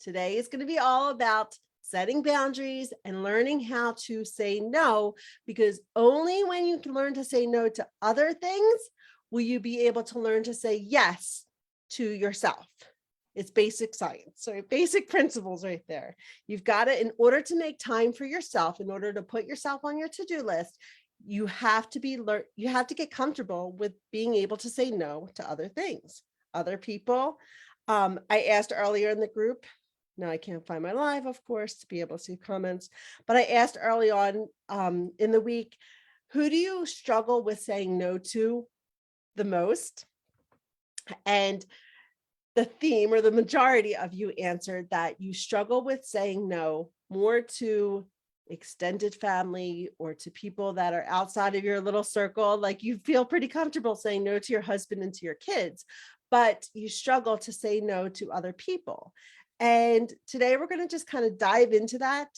Today is going to be all about setting boundaries and learning how to say no, because only when you can learn to say no to other things will you be able to learn to say yes to yourself. It's basic science. So basic principles right there. You've got to, in order to make time for yourself, in order to put yourself on your to-do list, you have to get comfortable with being able to say no to other things, other people. I asked earlier in the group, now I can't find my live, of course, to be able to see comments, but I asked early on in the week, who do you struggle with saying no to the most? And the theme, or the majority of you answered that you struggle with saying no more to extended family or to people that are outside of your little circle. Like you feel pretty comfortable saying no to your husband and to your kids, but you struggle to say no to other people. And today we're going to just kind of dive into that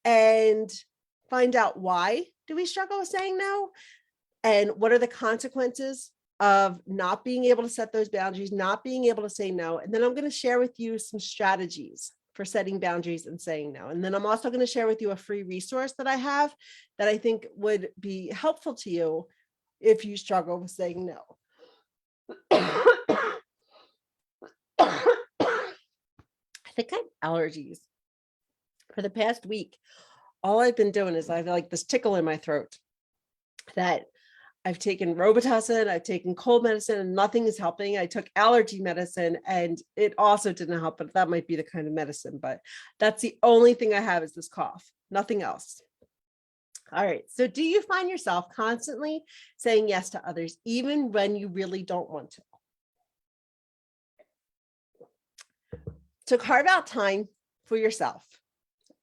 and find out why do we struggle with saying no, and what are the consequences of not being able to set those boundaries, not being able to say no. And then I'm going to share with you some strategies for setting boundaries and saying no. And then I'm also going to share with you a free resource that I have that I think would be helpful to you if you struggle with saying no. I think I have allergies. For the past week, all I've been doing is I have like this tickle in my throat that I've taken Robitussin, I've taken cold medicine, and nothing is helping. I took allergy medicine and it also didn't help, but that might be the kind of medicine, but that's the only thing I have is this cough, nothing else. All right, so do you find yourself constantly saying yes to others, even when you really don't want to? To carve out time for yourself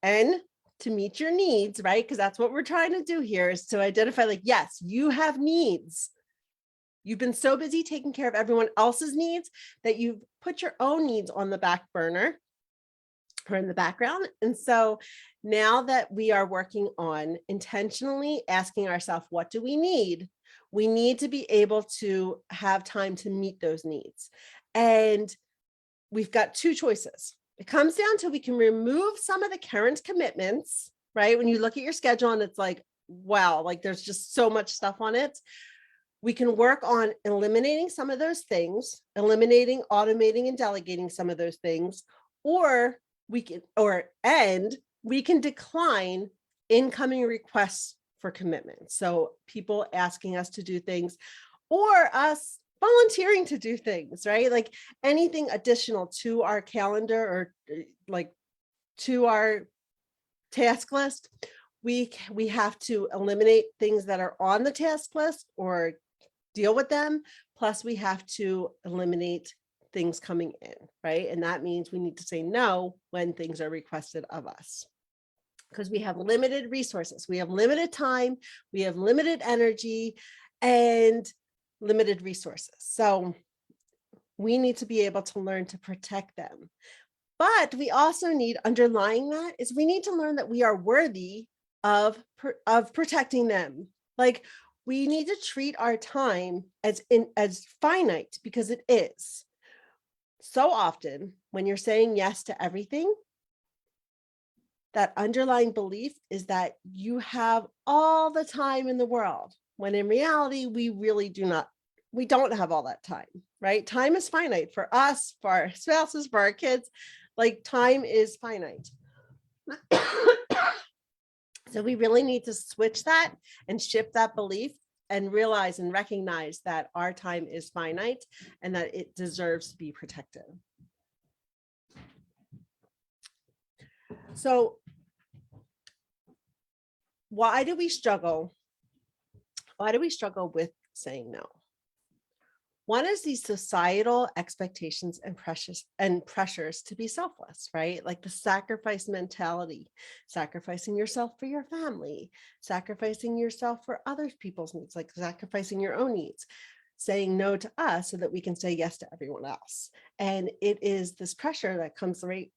and to meet your needs, right? Because that's what we're trying to do here, is to identify like, yes, you have needs. You've been so busy taking care of everyone else's needs that you've put your own needs on the back burner or in the background. And so now that we are working on intentionally asking ourselves, what do we need? We need to be able to have time to meet those needs. And we've got two choices. It comes down to we can remove some of the current commitments, right? When you look at your schedule and it's like, wow, like there's just so much stuff on it. We can work on eliminating some of those things, eliminating, automating, and delegating some of those things, or we can decline incoming requests for commitment. So people asking us to do things or us volunteering to do things, right? Like anything additional to our calendar or like to our task list, we have to eliminate things that are on the task list or deal with them. Plus we have to eliminate things coming in, right? And that means we need to say no when things are requested of us, because we have limited resources. We have limited time, we have limited energy, and limited resources. So we need to be able to learn to protect them. But we also need, underlying that is we need to learn that we are worthy of protecting them. Like we need to treat our time as finite, because it is. So often when you're saying yes to everything, that underlying belief is that you have all the time in the world, when in reality, we really don't have all that time, right? Time is finite for us, for our spouses, for our kids, like time is finite. So we really need to switch that and shift that belief and realize and recognize that our time is finite and that it deserves to be protected. So why do we struggle? Why do we struggle with saying no? One is these societal expectations and pressures to be selfless, right? Like the sacrifice mentality, sacrificing yourself for your family, sacrificing yourself for other people's needs, like sacrificing your own needs, saying no to us so that we can say yes to everyone else. And it is this pressure that comes right.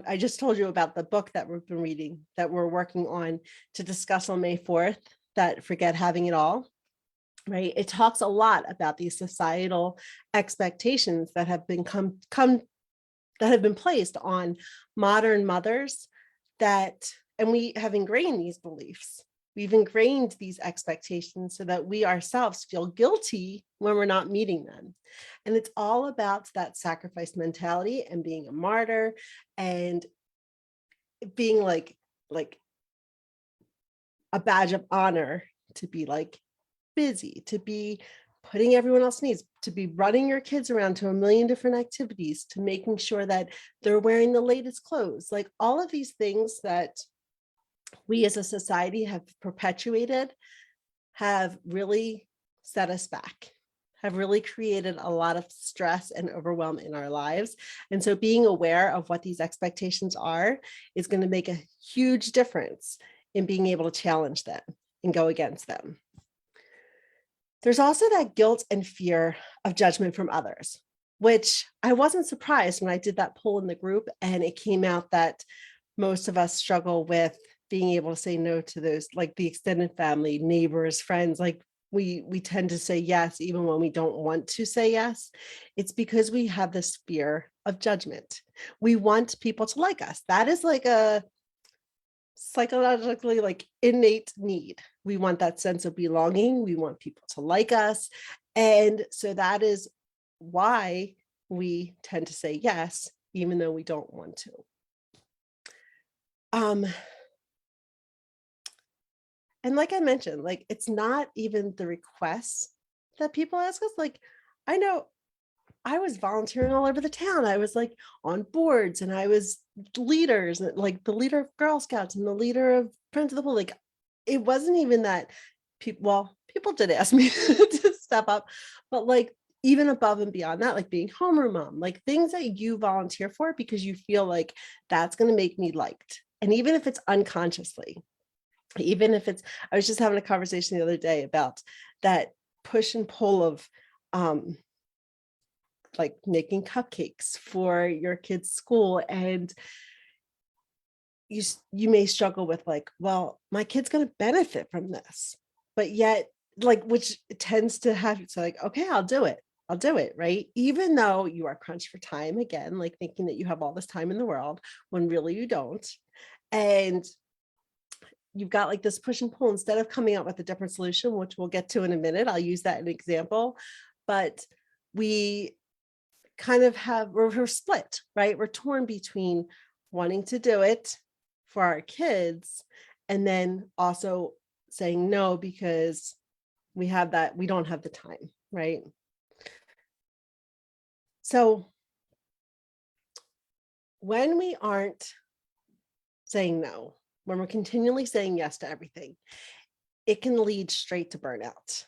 I just told you about the book that we've been reading, that we're working on to discuss on May 4th, that Forget Having It All. Right. It talks a lot about these societal expectations that have been come that have been placed on modern mothers and we have ingrained these beliefs. We've ingrained these expectations so that we ourselves feel guilty when we're not meeting them. And it's all about that sacrifice mentality and being a martyr and being like a badge of honor to be like busy, to be putting everyone else's needs, to be running your kids around to a million different activities, to making sure that they're wearing the latest clothes, like all of these things that we as a society have perpetuated have really set us back, have really created a lot of stress and overwhelm in our lives. And so being aware of what these expectations are is going to make a huge difference in being able to challenge them and go against them. There's also that guilt and fear of judgment from others, which I wasn't surprised when I did that poll in the group and it came out that most of us struggle with being able to say no to those, like the extended family, neighbors, friends. Like we tend to say yes even when we don't want to say yes. It's because we have this fear of judgment. We want people to like us. That is like a psychologically like innate need. We want that sense of belonging. We want people to like us. And so that is why we tend to say yes, even though we don't want to. And like I mentioned, like it's not even the requests that people ask us. Like I know I was volunteering all over the town. I was like on boards and I was leaders, like the leader of Girl Scouts and the leader of Friends of the Pool. Like it wasn't even that people did ask me to step up, but like even above and beyond that, like being homeroom mom, like things that you volunteer for because you feel like that's going to make me liked. And even if it's unconsciously, even if it's, I was just having a conversation the other day about that push and pull of, like making cupcakes for your kids' school, and you may struggle with like, well, my kid's going to benefit from this, but yet like, which tends to have, it's like, okay, I'll do it, right? Even though you are crunched for time, again, like thinking that you have all this time in the world when really you don't. And you've got like this push and pull instead of coming up with a different solution, which we'll get to in a minute. I'll use that as an example, but we kind of we're split, right? We're torn between wanting to do it for our kids and then also saying no because we don't have the time, right? So when we aren't saying no, when we're continually saying yes to everything, it can lead straight to burnout.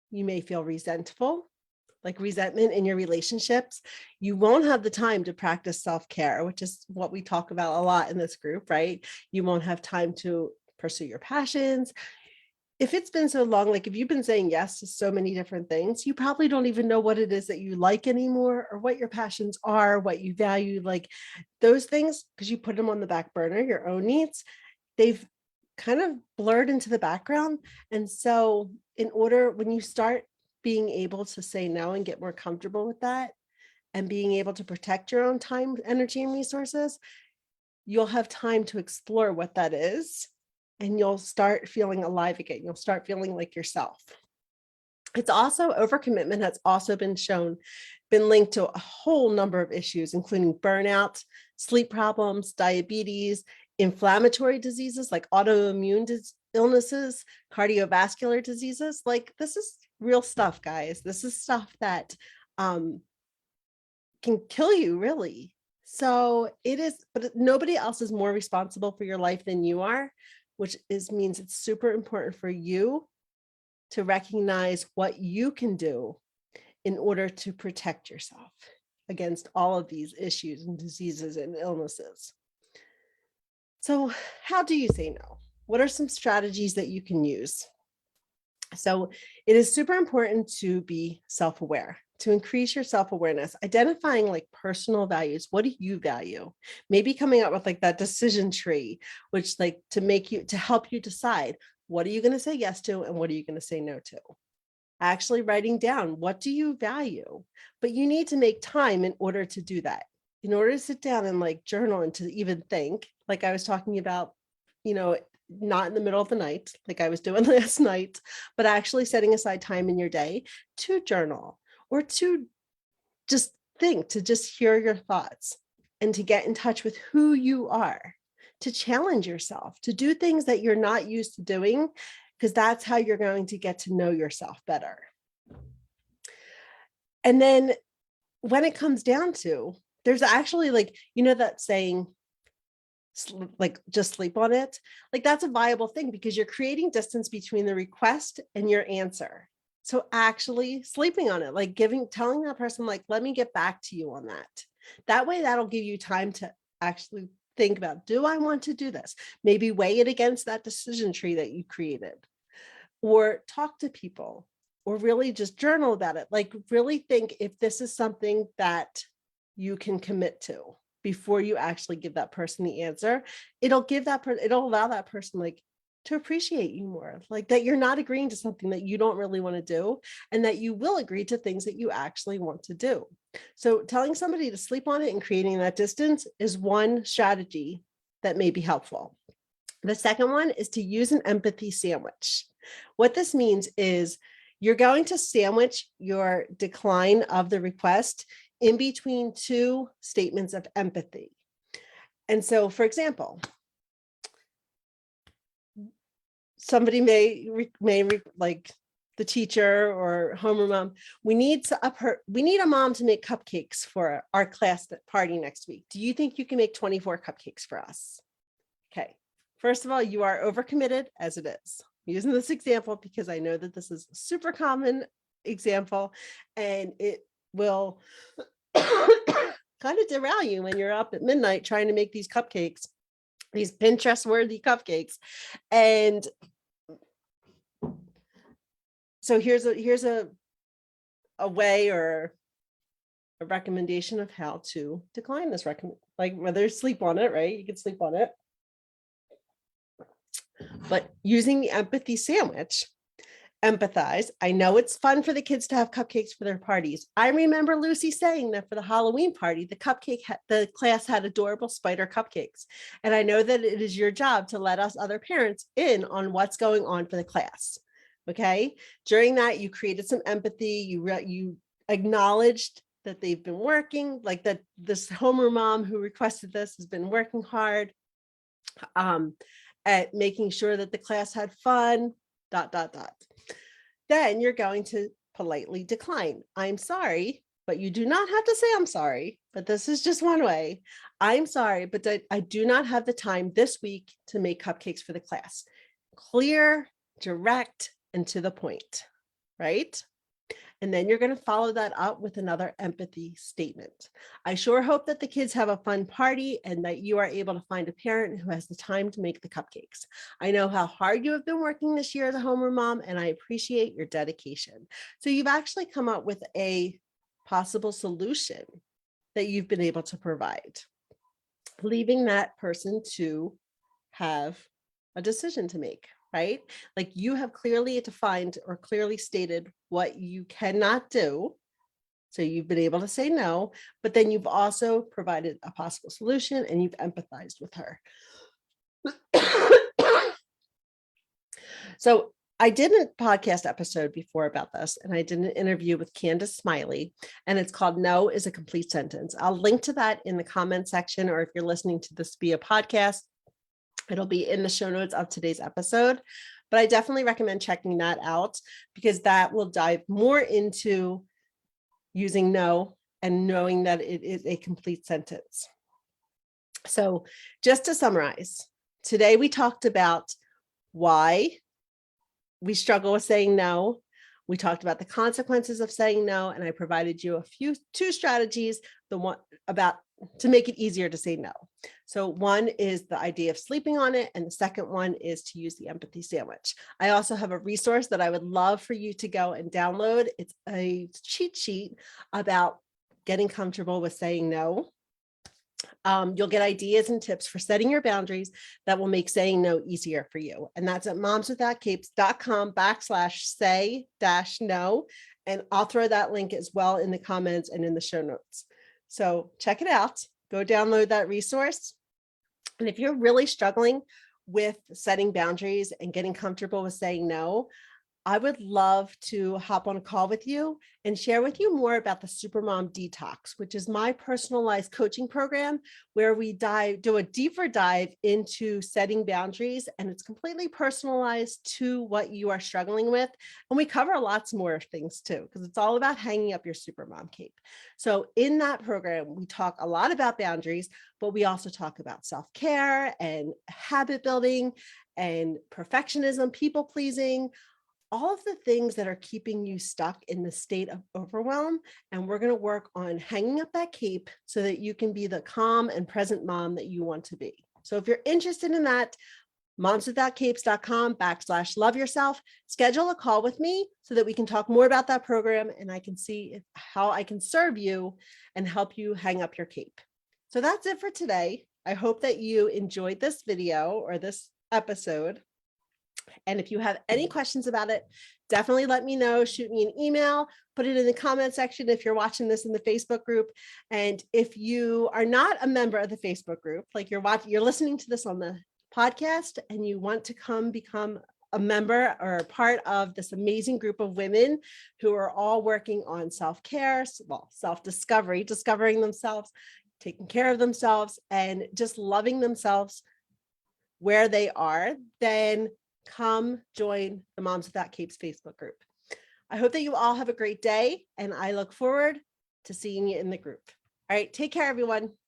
You may feel resentful, like resentment in your relationships. You won't have the time to practice self-care, which is what we talk about a lot in this group, right? You won't have time to pursue your passions. If it's been so long, like if you've been saying yes to so many different things, you probably don't even know what it is that you like anymore or what your passions are, what you value, like those things, because you put them on the back burner, your own needs, they've kind of blurred into the background. And so when you start being able to say no and get more comfortable with that and being able to protect your own time, energy, and resources, you'll have time to explore what that is. And you'll start feeling alive again. You'll start feeling like yourself. It's also overcommitment has also been linked to a whole number of issues, including burnout, sleep problems, diabetes, inflammatory diseases like autoimmune illnesses, cardiovascular diseases. Like this is real stuff, guys. This is stuff that can kill you, really. So it is, but nobody else is more responsible for your life than you are, which means it's super important for you to recognize what you can do in order to protect yourself against all of these issues and diseases and illnesses. So how do you say no? What are some strategies that you can use? So it is super important to be self-aware, to increase your self-awareness, identifying like personal values. What do you value? Maybe coming up with like that decision tree, which like to help you decide, what are you going to say yes to and what are you going to say no to? Actually writing down, what do you value? But you need to make time in order to do that. in order to sit down and like journal and to even think, like I was talking about, not in the middle of the night, like I was doing last night, but actually setting aside time in your day to journal or to just think, to just hear your thoughts and to get in touch with who you are, to challenge yourself, to do things that you're not used to doing, because that's how you're going to get to know yourself better. And then when it comes down to, there's actually like, that saying, like just sleep on it. Like that's a viable thing because you're creating distance between the request and your answer. So actually sleeping on it, like telling that person, like, let me get back to you on that. That way, that'll give you time to actually think about, do I want to do this? Maybe weigh it against that decision tree that you created, or talk to people, or really just journal about it. Like really think if this is something that you can commit to before you actually give that person the answer. It'll allow that person like to appreciate you more, like that you're not agreeing to something that you don't really want to do, and that you will agree to things that you actually want to do. So telling somebody to sleep on it and creating that distance is one strategy that may be helpful. The second one is to use an empathy sandwich. What this means is you're going to sandwich your decline of the request in between two statements of empathy. And so, for example, somebody may like the teacher or homeroom mom, we need a mom to make cupcakes for our class party next week. Do you think you can make 24 cupcakes for us? Okay. First of all, you are overcommitted as it is. I'm using this example because I know that this is a super common example, and it will kind of derail you when you're up at midnight trying to make these cupcakes, these Pinterest worthy cupcakes. And so here's a way or a recommendation of how to decline this like whether sleep on it, right? You can sleep on it. But using the empathy sandwich, empathize. I know it's fun for the kids to have cupcakes for their parties. I remember Lucy saying that for the Halloween party, the class had adorable spider cupcakes. And I know that it is your job to let us other parents in on what's going on for the class. Okay. During that, you created some empathy. You acknowledged that they've been working, like that this homeroom mom who requested this has been working hard at making sure that the class had fun, ... Then you're going to politely decline. I'm sorry, but you do not have to say I'm sorry, but this is just one way. I'm sorry, but I do not have the time this week to make cupcakes for the class. Clear, direct, and to the point, right? And then you're going to follow that up with another empathy statement. I sure hope that the kids have a fun party and that you are able to find a parent who has the time to make the cupcakes. I know how hard you have been working this year as a homeroom mom, and I appreciate your dedication. So you've actually come up with a possible solution that you've been able to provide, leaving that person to have a decision to make. Right? Like you have clearly defined or clearly stated what you cannot do. So you've been able to say no, but then you've also provided a possible solution and you've empathized with her. So I did a podcast episode before about this, and I did an interview with Candace Smiley, and it's called No is a Complete Sentence. I'll link to that in the comment section, or if you're listening to this via podcast, it'll be in the show notes of today's episode, but I definitely recommend checking that out because that will dive more into using no and knowing that it is a complete sentence. So just to summarize, today we talked about why we struggle with saying no. We talked about the consequences of saying no, and I provided you two strategies, the one about to make it easier to say no. So one is the idea of sleeping on it, and the second one is to use the empathy sandwich. I also have a resource that I would love for you to go and download. It's a cheat sheet about getting comfortable with saying no. You'll get ideas and tips for setting your boundaries that will make saying no easier for you. And that's at momswithoutcapes.com/say-no. And I'll throw that link as well in the comments and in the show notes. So check it out. Go download that resource. And if you're really struggling with setting boundaries and getting comfortable with saying no, I would love to hop on a call with you and share with you more about the Supermom Detox, which is my personalized coaching program where we do a deeper dive into setting boundaries, and it's completely personalized to what you are struggling with. And we cover lots more things too, because it's all about hanging up your Supermom cape. So in that program, we talk a lot about boundaries, but we also talk about self-care and habit building and perfectionism, people pleasing, all of the things that are keeping you stuck in the state of overwhelm. And we're going to work on hanging up that cape so that you can be the calm and present mom that you want to be. So if you're interested in that, momswithoutcapes.com/love yourself, schedule a call with me so that we can talk more about that program and I can see how I can serve you and help you hang up your cape. So that's it for today. I hope that you enjoyed this video or this episode. And if you have any questions about it, definitely let me know. Shoot me an email, put it in the comment section if you're watching this in the Facebook group. And if you are not a member of the Facebook group, like you're listening to this on the podcast and you want to come become a member or a part of this amazing group of women who are all working on self-care, self-discovery, discovering themselves, taking care of themselves, and just loving themselves where they are, then come join the Moms Without Capes Facebook group. I hope that you all have a great day, and I look forward to seeing you in the group. All right, take care, everyone.